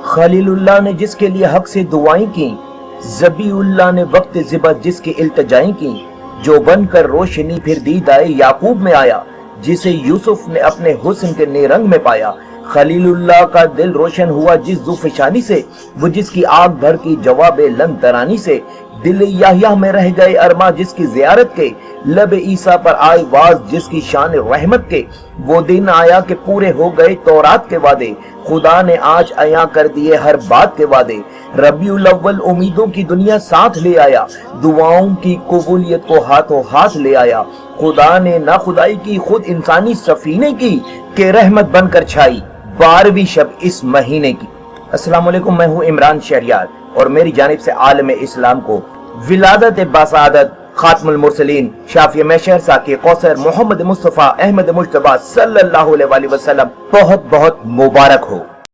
خلیل اللہ نے جس کے لیے حق سے دعائیں کی، ذبیح اللہ نے وقت ذبح جس کی التجائیں کی، جو بن کر روشنی پھر دیدائے یعقوب میں آیا، جسے یوسف نے اپنے حسن کے نیرنگ میں پایا۔ خلیل اللہ کا دل روشن ہوا جس ذوفشانی سے، وہ جس کی آگ بھر کی جواب لن ترانی سے۔ دل یحییٰ میں رہ گئے ارماں جس کی زیارت کے، لب عیسیٰ پر آئے واز جس کی شان رحمت کے۔ وہ دن آیا کہ پورے ہو گئے تورات کے وعدے، خدا نے آج عیاں کر دیے ہر بات کے وعدے۔ ربیع الاول امیدوں کی دنیا ساتھ لے آیا، دعاؤں کی قبولیت کو ہاتھوں ہاتھ لے آیا۔ خدا نے نہ خدائی کی خود انسانی سفینے کی، کہ رحمت بن کر چھائی 12ویں شب اس مہینے کی۔ السلام علیکم، میں ہوں عمران شہریار اور میری جانب سے عالم اسلام کو ولادت باسعادت خاتم المرسلین شافی مشہر ساقی کوثر محمد مصطفیٰ احمد مجتبیٰ صلی اللہ علیہ وسلم بہت بہت مبارک ہو۔